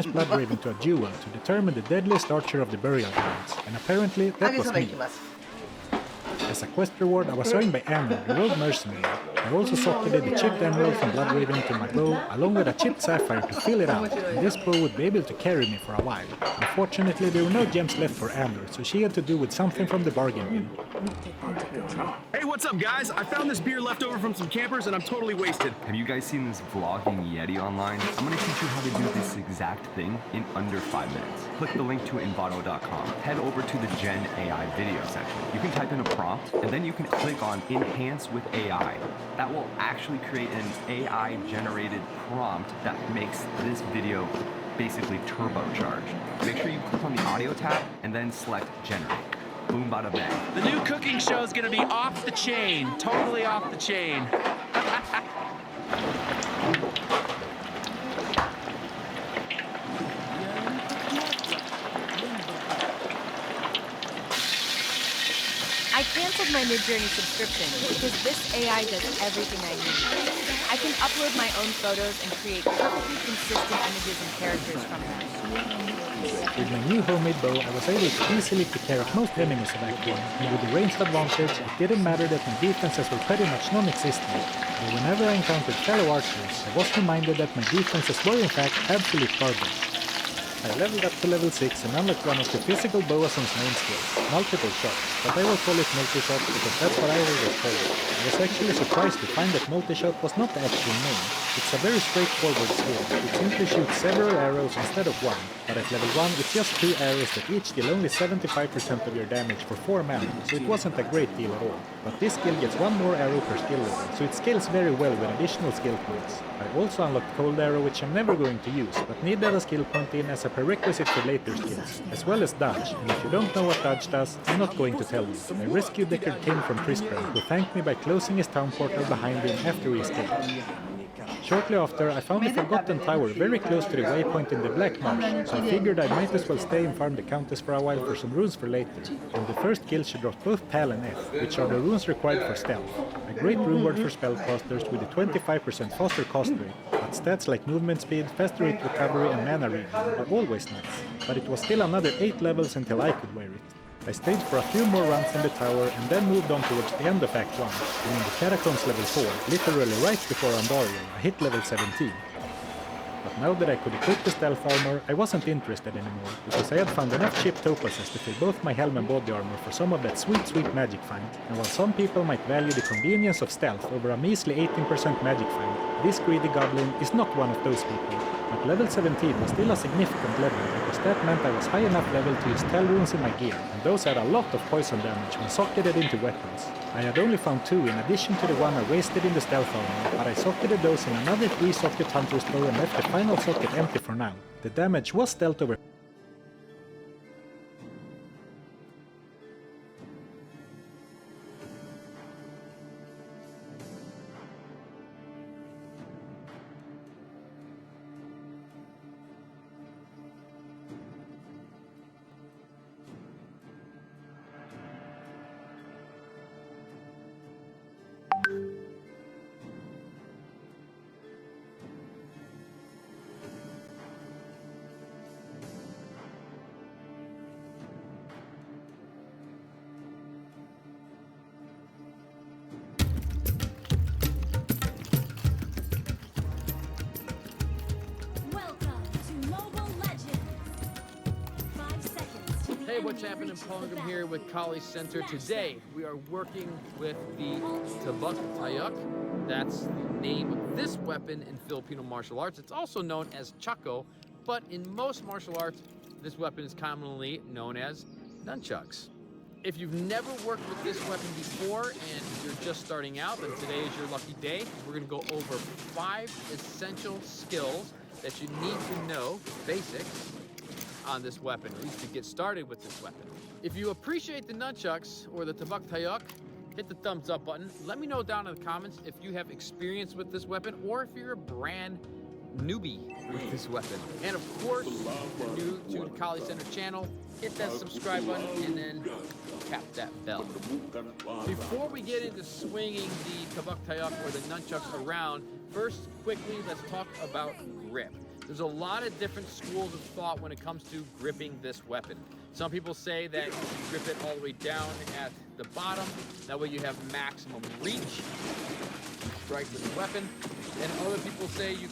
blood raven to a duel to determine the deadliest archer of the burial grounds, and apparently that was me. As a quest reward, I was joined by Amber, the rogue mercenary. I also socketed the chipped emerald from Bloodraven to my bow, along with a chipped sapphire to fill it out, and this bow would be able to carry me for a while. Unfortunately, there were no gems left for Amber, so she had to do with something from the bargain bin. Hey, what's up, guys? I found this beer left over from some campers, and I'm totally wasted. Have you guys seen this vlogging Yeti online? I'm gonna teach you how to do this exact thing in under 5 minutes. Click the link to envato.com. Head over to the Gen AI video section. You can type in a prompt, and then you can click on Enhance with AI. That will actually create an AI-generated prompt that makes this video basically turbocharged. Make sure you click on the audio tab, and then select Generate. Boom, bada bang. The new cooking show is going to be off the chain, totally off the chain. I canceled my Midjourney subscription because this AI does everything I need. I can upload my own photos and create perfectly consistent images and characters from them. With my new homemade bow, I was able to easily take care of most enemies of Act 1, and with the ranged advantage, it didn't matter that my defenses were pretty much non-existent. But whenever I encountered fellow archers, I was reminded that my defenses were in fact absolute garbage. I leveled up to level 6 and unlocked one of the physical Boazon's main skills, multiple shots, but I will call it multi-shot because that's what I always call it. I was actually surprised to find that multi-shot was not the actual name. It's a very straightforward skill. It simply shoots several arrows instead of one, but at level 1 it's just 2 arrows that each deal only 75% of your damage for 4 mana, so it wasn't a great deal at all. But this skill gets 1 more arrow per skill level, so it scales very well with additional skill points. I also unlocked Cold Arrow, which I'm never going to use, but need that a skill point in as a prerequisite for later skills, as well as Dodge, and if you don't know what Dodge does, I'm not going to tell you. I rescued Deckard King from Tristram, who thanked me by closing his town portal behind him after he escaped. Shortly after, I found the Forgotten Tower very close to the waypoint in the Black Marsh, so I figured I might as well stay and farm the Countess for a while for some runes for later. On the first kill she dropped both Pal and F, which are the runes required for stealth. A great rune word for spellcasters with a 25% faster cost rate, but stats like movement speed, faster hit recovery and mana reading are always nice. But it was still another 8 levels until I could wear it. I stayed for a few more runs in the tower and then moved on towards the end of Act 1, and in the Catacombs level 4, literally right before Andariel, I hit level 17. But now that I could equip the stealth armor, I wasn't interested anymore, because I had found enough chipped topazes to fill both my helm and body armor for some of that sweet magic find. And while some people might value the convenience of stealth over a measly 18% magic find, this greedy goblin is not one of those people. But level 17 was still a significant level, because that meant I was high enough level to use Tell runes in my gear, and those had a lot of poison damage when socketed into weapons. I had only found 2 in addition to the one I wasted in the stealth armor, but I socketed those in another 3-socket hunter's bow and left the final socket empty for now. The damage was dealt over. Hey, what's happening? Pongam here with Kali Center. Today, we are working with the Tabuk Tayuk. That's the name of this weapon in Filipino martial arts. It's also known as Chaco, but in most martial arts, this weapon is commonly known as nunchucks. If you've never worked with this weapon before and you're just starting out, then today is your lucky day. We're gonna go over 5 essential skills that you need to know, basics, on this weapon, at least to get started with this weapon. If you appreciate the nunchucks or the Tabuk Tayuk, hit the thumbs up button. Let me know down in the comments if you have experience with this weapon or if you're a brand newbie with this weapon. And of course, if you're new to the Kali Center channel, hit that subscribe button and then tap that bell. Before we get into swinging the Tabuk Tayuk or the nunchucks around, first, quickly, let's talk about grip. There's a lot of different schools of thought when it comes to gripping this weapon. Some people say that you should grip it all the way down at the bottom. That way you have maximum reach, strike with the weapon. And other people say you...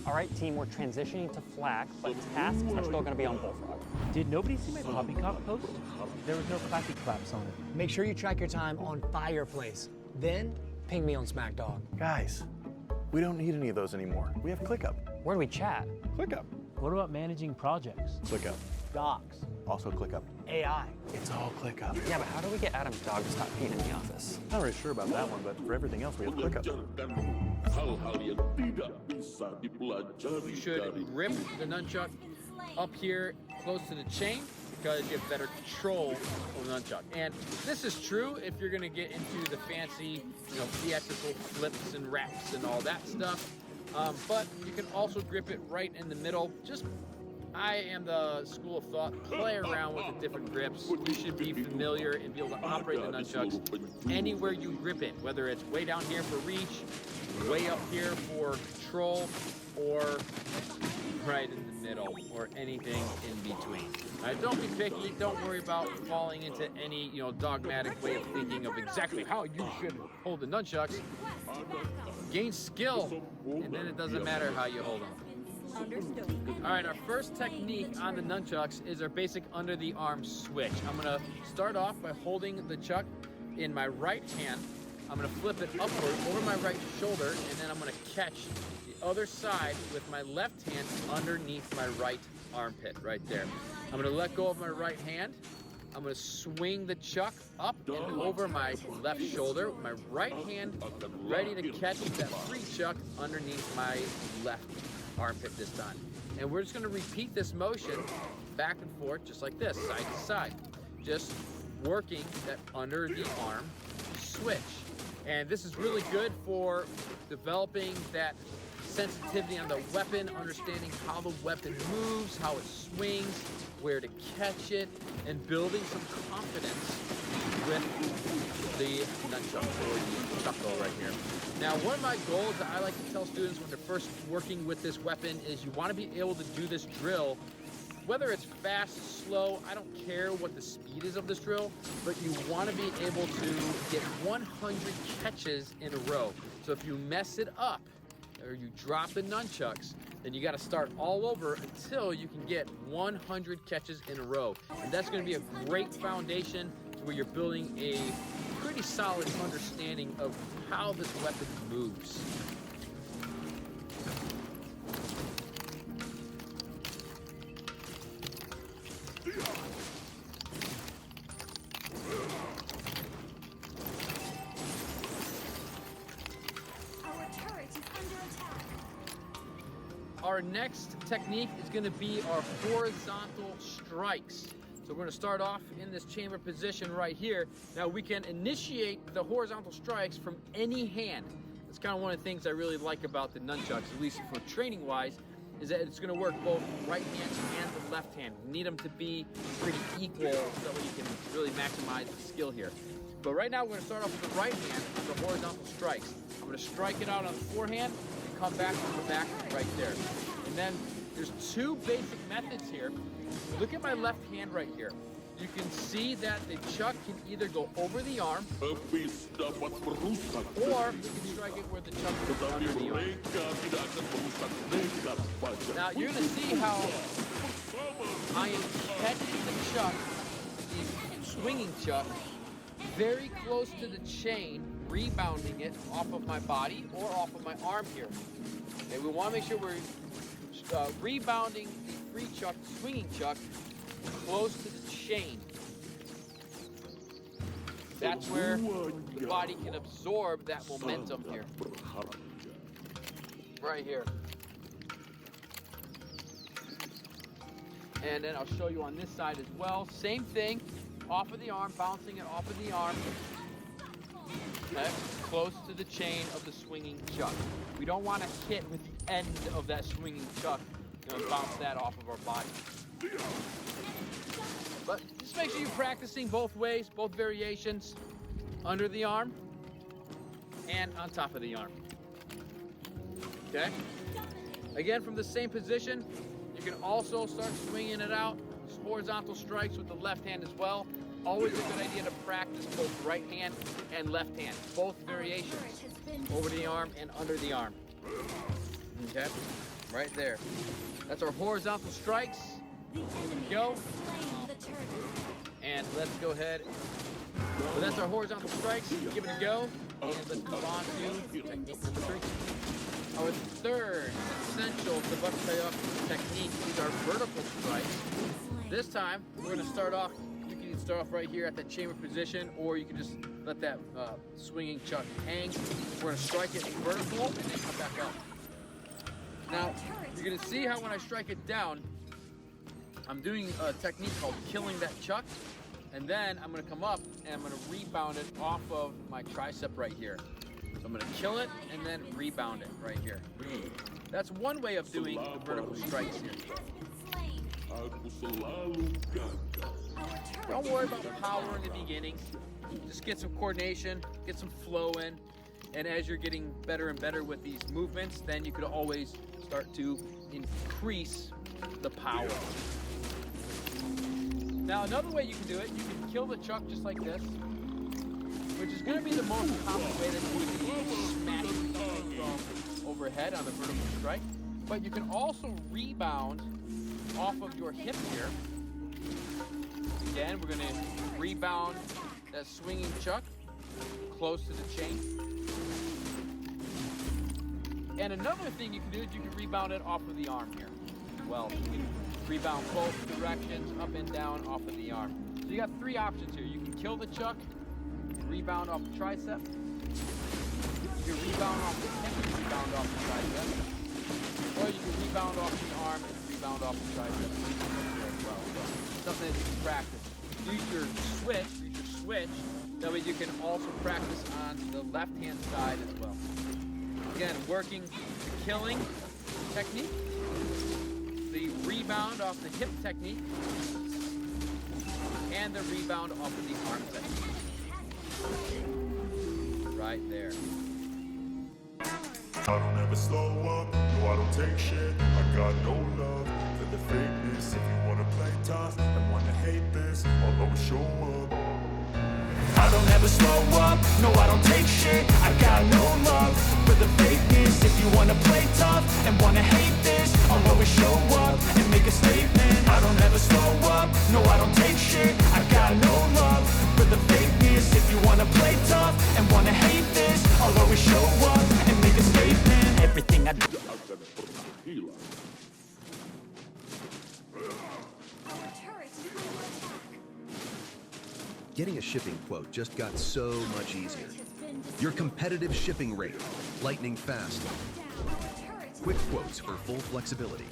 All right, team, we're transitioning to flak, but tasks are still gonna be on Bullfrog. Did nobody see my poppycock post? There was no clappy claps on it. Make sure you track your time on Fireplace. Then, ping me on SmackDog. Guys, we don't need any of those anymore. We have ClickUp. Where do we chat? ClickUp. What about managing projects? ClickUp. Docs. Also ClickUp. AI. It's all ClickUp. Yeah, but how do we get Adam's dog to stop peeing in the office? Not really sure about that one, but for everything else, we have ClickUp. You should grip the nunchuck up here close to the chain because you have better control of the nunchuck. And this is true if you're gonna get into the fancy, theatrical flips and wraps and all that stuff. But you can also grip it right in the middle. I am the school of thought, play around with the different grips. You should be familiar and be able to operate the nunchucks anywhere you grip it, whether it's way down here for reach, way up here for control, or right in the middle, or anything in between. Don't be picky, don't worry about falling into any dogmatic way of thinking of exactly how you should hold the nunchucks. Gain skill, and then it doesn't matter how you hold them. All right, our first technique on the nunchucks is our basic under the arm switch. I'm gonna start off by holding the chuck in my right hand. I'm gonna flip it upward over my right shoulder, and then I'm gonna catch the other side with my left hand underneath my right armpit, right there. I'm gonna let go of my right hand. I'm gonna swing the chuck up and over my left shoulder with my right hand ready to catch that free chuck underneath my left armpit this time. And we're just gonna repeat this motion back and forth just like this, side to side. Just working that under the arm switch. And this is really good for developing that sensitivity on the weapon, understanding how the weapon moves, how it swings, where to catch it, and building some confidence with the nunchuck or the chuckle right here. Now, one of my goals that I like to tell students when they're first working with this weapon is you want to be able to do this drill, whether it's fast, slow, I don't care what the speed is of this drill, but you want to be able to get 100 catches in a row. So if you mess it up, or you drop the nunchucks, then you got to start all over until you can get 100 catches in a row. And that's going to be a great foundation to where you're building a pretty solid understanding of how this weapon moves. Our next technique is going to be our horizontal strikes. So we're going to start off in this chamber position right here. Now we can initiate the horizontal strikes from any hand. That's kind of one of the things I really like about the nunchucks, at least for training wise, is that it's going to work both right hand and the left hand. We need them to be pretty equal so that way you can really maximize the skill here. But right now we're going to start off with the right hand with the horizontal strikes. I'm going to strike it out on the forehand and come back from the back right there. And then there's two basic methods here. Look at my left hand right here. You can see that the chuck can either go over the arm, or we can strike it where the chuck goes under the arm. Now you're going to see how I am catching the chuck, the swinging chuck, very close to the chain, rebounding it off of my body or off of my arm here. Okay, we want to make sure we're rebounding the free chuck, swinging chuck, close to the chain. That's where the body can absorb that momentum here. Right here. And then I'll show you on this side as well. Same thing, off of the arm, bouncing it off of the arm. Okay, close to the chain of the swinging chuck. We don't want to hit with the end of that swinging chuck, bounce that off of our body. But just make sure you're practicing both ways, both variations, under the arm and on top of the arm. Okay? Again, from the same position, you can also start swinging it out. Horizontal strikes with the left hand as well. Always a good idea to practice both right hand and left hand, both variations, over the arm and under the arm. Okay, right there. That's our horizontal strikes. Here we go. And let's go ahead. So that's our horizontal strikes. Give it a go. And let's move on to technique number 3. Our third essential Tabuk technique is our vertical strikes. This time, we're going to start off, you can start off right here at that chamber position, or you can just let that swinging chuck hang. We're going to strike it vertical and then come back up. Now, you're going to see how when I strike it down, I'm doing a technique called killing that chuck, and then I'm going to come up and I'm going to rebound it off of my tricep right here. So I'm going to kill it and then rebound it right here. That's one way of doing the vertical strikes here. Don't worry about power in the beginning. Just get some coordination, get some flow in, and as you're getting better and better with these movements, then you could always start to increase the power. Now, another way you can do it, you can kill the chuck just like this, which is going to be the most common way that you can smash from overhead on the vertical strike. But you can also rebound off of your hip here. Again, we're going to rebound that swinging chuck close to the chain. And another thing you can do is you can rebound it off of the arm here. Well, you can rebound both directions, up and down, off of the arm. So you got 3 options here. You can kill the chuck, rebound off the tricep. You can rebound off the hip, rebound off the tricep. Or you can rebound off the arm and rebound off the tricep as well. So something that you can practice. Use your switch, that way you can also practice on the left-hand side as well. Again, working the killing technique, the rebound off the hip technique, and the rebound off of the arm technique. Right there. I don't ever slow up, no I don't take shit. I got no love for the fakeness. If you wanna play tough and wanna hate this, I'll always show up. I don't ever slow up, no I don't take shit. I got no love for the fakeness. If you wanna play tough and wanna hate this, I'll always show up and make a statement. I don't ever slow up, no I don't take shit. I got no love for the fakeness. If you wanna play tough and wanna hate this, I'll always show up and make a statement. Everything I do. Getting a shipping quote just got so much easier. Your competitive shipping rate, lightning fast. Quick quotes for full flexibility.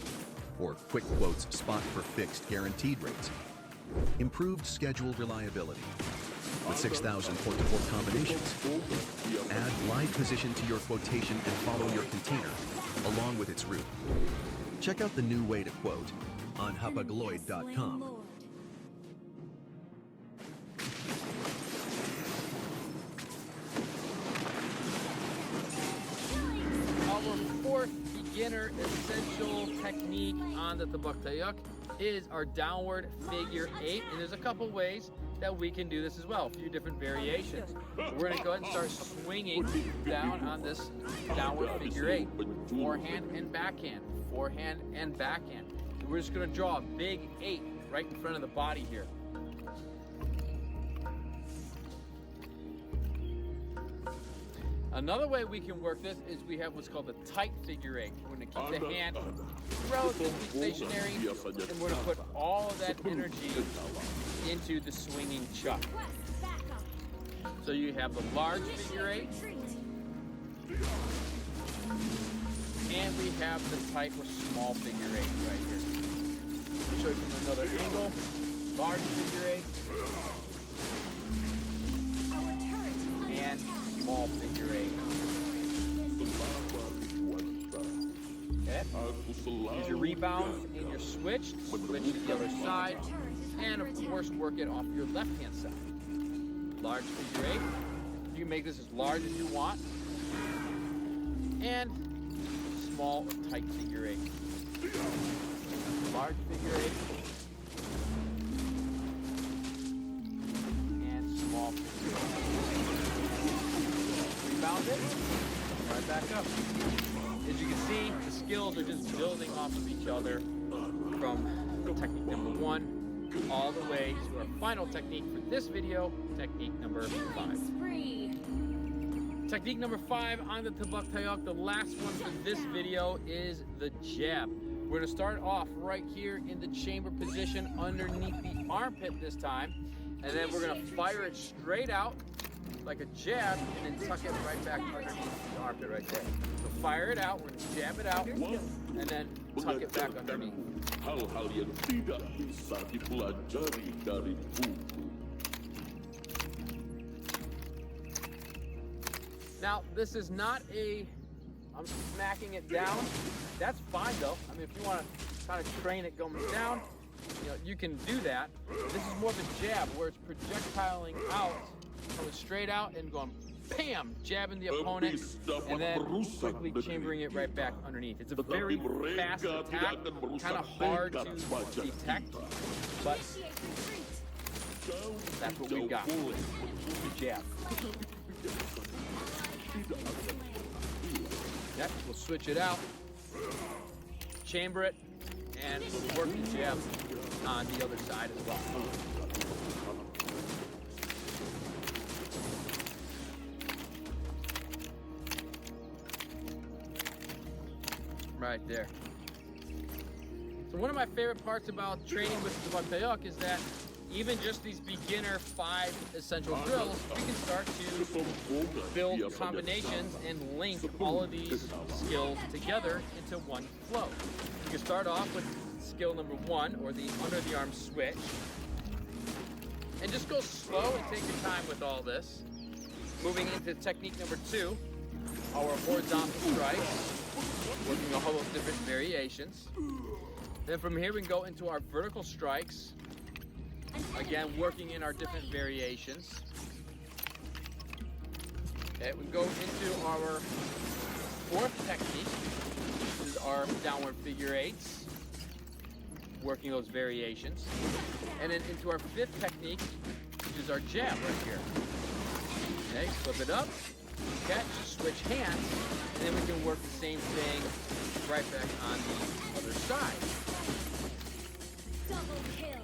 Or quick quotes spot for fixed guaranteed rates. Improved schedule reliability. With 6,000 port-to-port combinations. Add live position to your quotation and follow your container, along with its route. Check out the new way to quote on hapagloid.com. Our fourth beginner essential technique on the Tabuk Tayuk is our downward figure 8, and there's a couple ways that we can do this as well, a few different variations. So we're going to go ahead and start swinging down on this downward figure 8. Forehand and backhand, forehand and backhand. So we're just going to draw a big 8 right in front of the body here. Another way we can work this is we have what's called the tight figure 8. We're going to keep the hand relatively stationary, and we're going to put all of that energy into the swinging chuck. So you have the large figure 8, and we have the tight or small figure 8 right here. I'll show you from another angle. Large figure 8, and small figure 8. Okay. Use your rebound and your switch to the other side, and of course work it off your left hand side. Large figure 8. You can make this as large as you want, and small or tight figure eight. Large figure eight. And small figure eight. Rebound it. Right back up. As you can see, the skills are just building off of each other from technique number 1 all the way to our final technique for this video, technique number 5. Technique number 5 on the Tabak Tayak, the last one for this video, is the jab. We're gonna start off right here in the chamber position underneath the armpit this time, and then we're gonna fire it straight out like a jab and then tuck it right back underneath the armpit right there. So fire it out, we're gonna jab it out, and then tuck it back underneath. Hal-hal yang tidak bisa dipelajari dari buku. Now, this is not I'm smacking it down. That's fine though. I mean, if you want to kind of train it going down, you can do that. This is more of a jab where it's projectiling out, coming straight out and going bam, jabbing the opponent, and then quickly chambering it right back underneath. It's a very fast attack, kind of hard to detect, but that's what we got. The jab. Next, we'll switch it out, chamber it, and we'll work the jab on the other side as well. Right there. So one of my favorite parts about training with the Tabak Tayak is that even just these beginner 5 essential drills, we can start to build combinations and link all of these skills together into one flow. You can start off with skill number 1, or the under the arm switch, and just go slow and take your time with all this. Moving into technique number 2, our horizontal strikes, working a whole of different variations. Then from here we can go into our vertical strikes, again working in our different variations. Okay, we go into our 4th technique, which is our downward figure 8s, working those variations. And then into our 5th technique, which is our jab right here. Okay, flip it up, catch, switch hands, and then we can work the same thing right back on the other side. Double kill.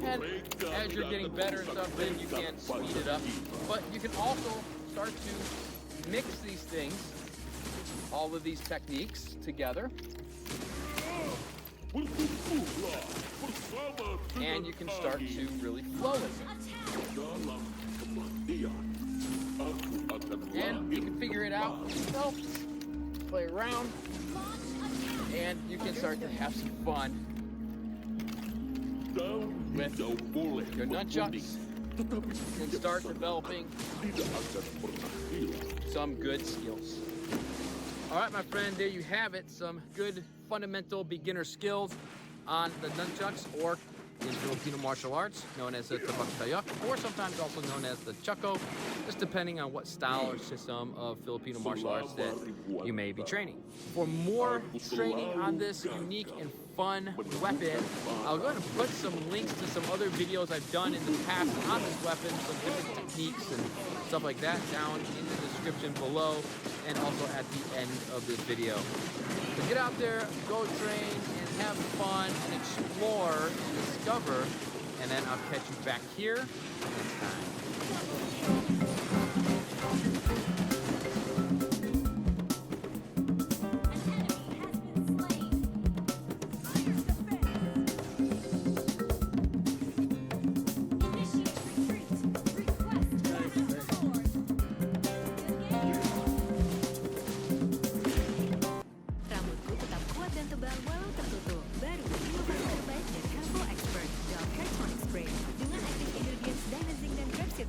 And as you're getting better and stuff, then you can speed it up. But you can also start to mix these things, all of these techniques together. And you can start to really flow with it. And you can figure it out yourself, play around, and you can start to have some fun with your nunchucks and start developing some good skills. All right, my friend, there you have it. Some good fundamental beginner skills on the nunchucks, or in Filipino martial arts, known as the Tabak Tayak, or sometimes also known as the Chako, just depending on what style or system of Filipino martial arts that you may be training. For more training on this unique and fun weapon, I'll go ahead and put some links to some other videos I've done in the past on this weapon, some different techniques and stuff like that down in the description below, and also at the end of this video. So get out there, go train, and have fun, and explore, and discover, and then I'll catch you back here next time.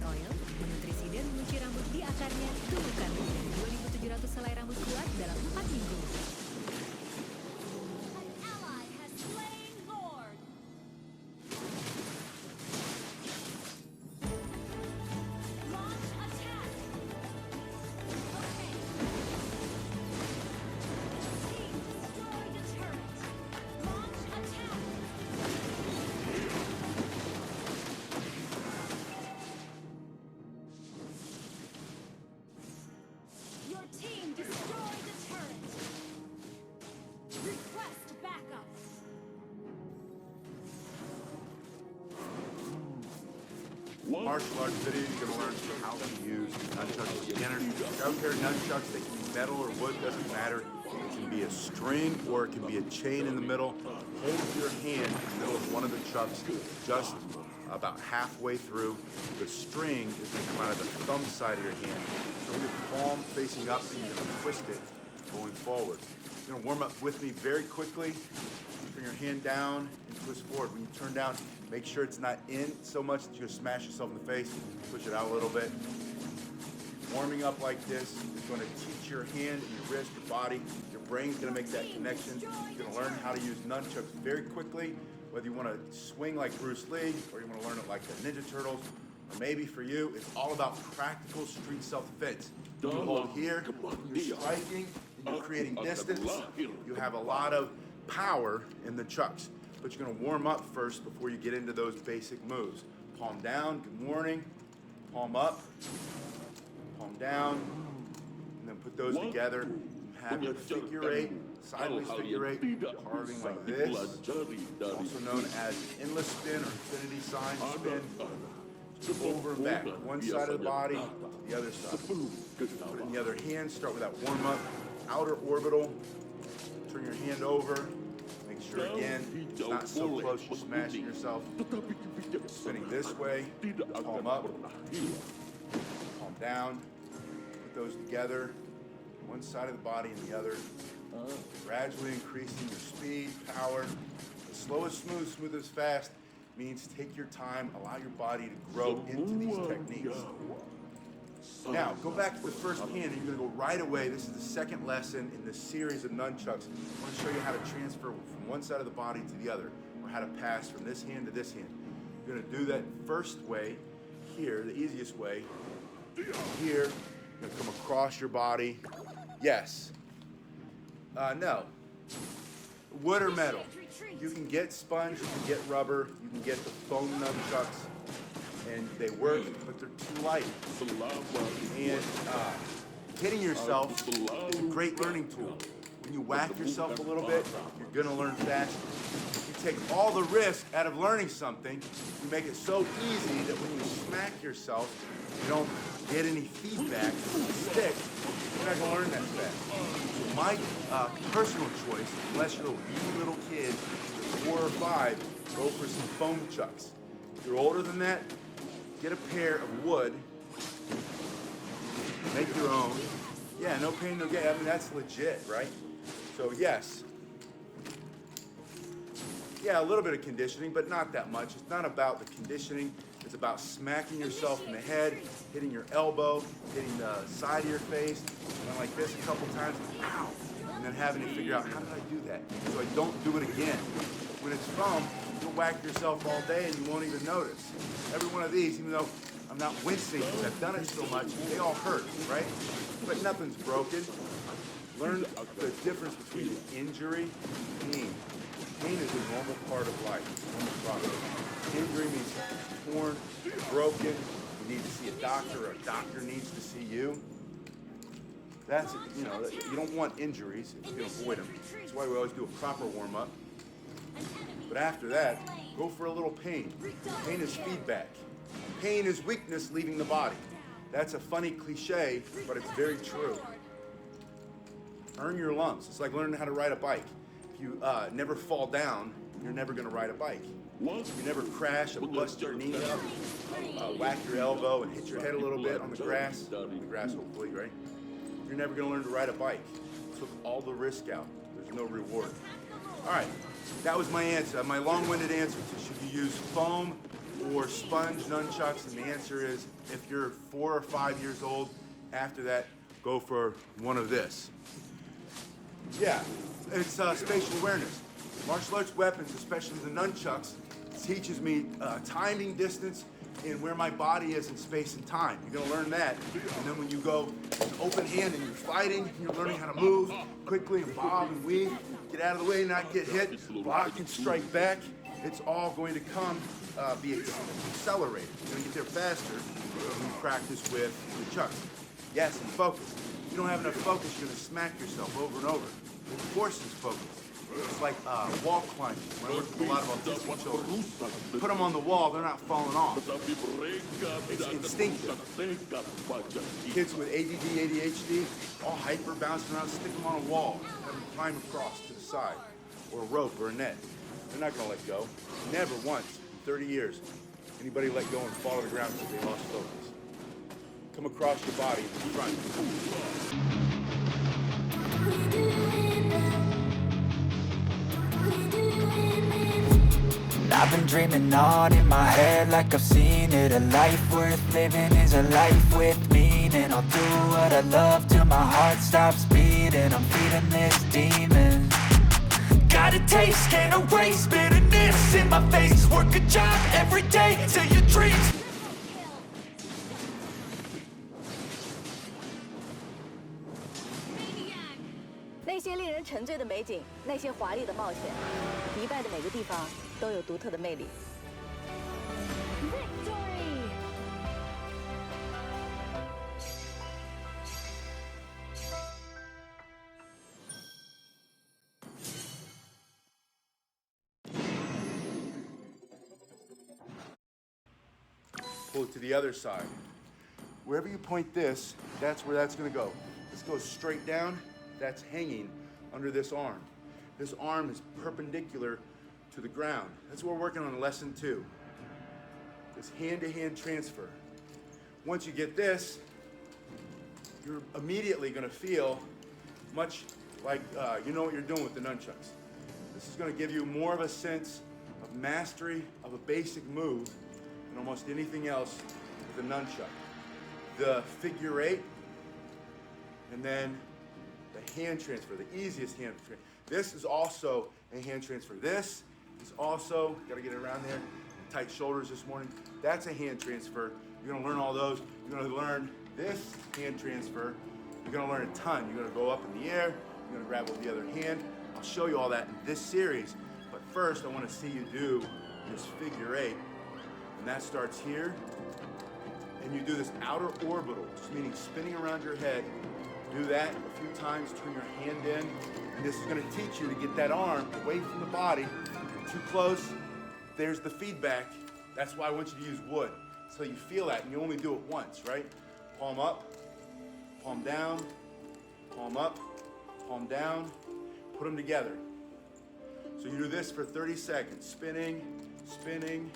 Oil, nutrisi dan martial arts video, you're going to learn how to use nunchucks for beginners. Grab a pair of nunchucks. They can be metal or wood, doesn't matter. It can be a string or it can be a chain in the middle. Hold your hand in the middle of one of the chucks, just about halfway through. The string is going to come out of the thumb side of your hand. So your palm facing up, and you're going to twist it going forward. You're going to warm up with me very quickly. Bring your hand down and twist forward. When you turn down, make sure it's not in so much that you're going to smash yourself in the face. Push it out a little bit. Warming up like this is going to teach your hand and your wrist, your body, your brain's going to make that connection. You're going to learn how to use nunchucks very quickly, whether you want to swing like Bruce Lee or you want to learn it like the Ninja Turtles, or maybe for you, it's all about practical street self-defense. You hold here, you're striking, and you're creating distance. You have a lot of power in the chucks, but you're going to warm up first before you get into those basic moves. Palm down, good morning, palm up, palm down, and then put those together. Have a figure eight, sideways figure eight, carving like this, also known as endless spin or infinity sign spin. Over and back, one side of the body, the other side. Put it in the other hand, start with that warm up, outer orbital, turn your hand over, make sure again, it's not so close you're smashing yourself. Spinning this way, palm up, palm down, put those together, one side of the body and the other, gradually increasing your speed, power. The slow is smooth, smooth is fast, means take your time, allow your body to grow into these techniques. Now, go back to the first hand, and you're going to go right away. This is the second lesson in this series of nunchucks. I want to show you how to transfer from one side of the body to the other, or how to pass from this hand to this hand. You're going to do that first way, here, the easiest way. Here, you're going to come across your body. Yes. No. Wood or metal. You can get sponge, you can get rubber, you can get the foam nunchucks, and they work, but they're too light. And hitting yourself is a great learning tool. When you whack yourself a little bit, you're gonna learn fast. You take all the risk out of learning something, you make it so easy that when you smack yourself, you don't get any feedback, stick, you're not gonna learn that fast. So my personal choice, unless you're a wee little kid, 4 or 5, go for some foam chucks. If you're older than that, get a pair of wood, make your own. Yeah, no pain, no gain. I mean, that's legit, right? So yes. Yeah, a little bit of conditioning, but not that much. It's not about the conditioning. It's about smacking yourself in the head, hitting your elbow, hitting the side of your face, and like this a couple times, ow, and then having to figure out, how did I do that? So I don't do it again. When it's foam, you'll whack yourself all day and you won't even notice. Every one of these, even though I'm not wincing because I've done it so much, they all hurt, right? But nothing's broken. Learn the difference between injury and pain. Pain is a normal part of life, normal process. Injury means torn, broken, you need to see a doctor, or a doctor needs to see you. That's, you know, you don't want injuries if you can avoid them. That's why we always do a proper warm-up. But after that, go for a little pain. Pain is feedback. Pain is weakness leaving the body. That's a funny cliche, but it's very true. Earn your lumps. It's like learning how to ride a bike. If you never fall down, you're never going to ride a bike. If you never crash and bust your knee up, whack your elbow and hit your head a little bit on the grass hopefully, right? You're never going to learn to ride a bike. Took all the risk out. There's no reward. All right, that was my answer. My long-winded answer to should you use foam or sponge nunchucks, and the answer is if you're 4 or 5 years old, after that, go for one of this. Yeah, it's spatial awareness. Martial arts weapons, especially the nunchucks, teaches me timing, distance, and where my body is in space and time. You're gonna learn that, and then when you go open hand and you're fighting, you're learning how to move quickly and bob and weave, get out of the way and not get hit, block and strike back. It's all going to come, be accelerated. You're gonna get there faster when you practice with the chucks. Yes, and focus. If you don't have enough focus, you're gonna smack yourself over and over. Of course it's focus. It's like wall climbing. When I work with a lot of autistic children, put them on the wall, they're not falling off. It's instinctive. Kids with ADD, ADHD, all hyper, bouncing around, stick them on a wall, have them climb across to the side, or a rope or a net. They're not gonna let go. Never once in 30 years. Anybody let go and fall to the ground because they lost focus. Come across your body in the front. I've been dreaming on in my head like I've seen it. A life worth living is a life with meaning. I'll do what I love till my heart stops beating. I'm feeding this demon. Got a taste, can't erase bitterness in my face. Work a job every day till your dreams. 那些令人沉醉的美景，那些华丽的冒险，迪拜的每个地方都有独特的魅力。Victory! Pull it to the other side. Wherever you point this, that's where that's gonna go. This goes straight down, that's hanging under this arm. This arm is perpendicular to the ground. That's what we're working on in lesson 2. This hand-to-hand transfer. Once you get this, you're immediately gonna feel much like you know what you're doing with the nunchucks. This is gonna give you more of a sense of mastery of a basic move than almost anything else with a nunchuck. The figure 8, and then the hand transfer, the easiest hand transfer. This is also a hand transfer. This is also, gotta get it around there, tight shoulders this morning. That's a hand transfer. You're gonna learn all those. You're gonna learn this hand transfer. You're gonna learn a ton. You're gonna go up in the air, you're gonna grab with the other hand. I'll show you all that in this series. But first, I wanna see you do this figure 8. And that starts here. And you do this outer orbital, just meaning spinning around your head. Do that a few times, turn your hand in. And this is gonna teach you to get that arm away from the body. Too close, there's the feedback. That's why I want you to use wood. So you feel that, and you only do it once, right? Palm up, palm down, palm up, palm down. Put them together. So you do this for 30 seconds, spinning, spinning,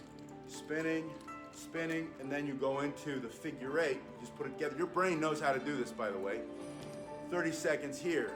spinning, spinning, and then you go into the figure 8. You just put it together. Your brain knows how to do this, by the way. 30 seconds here.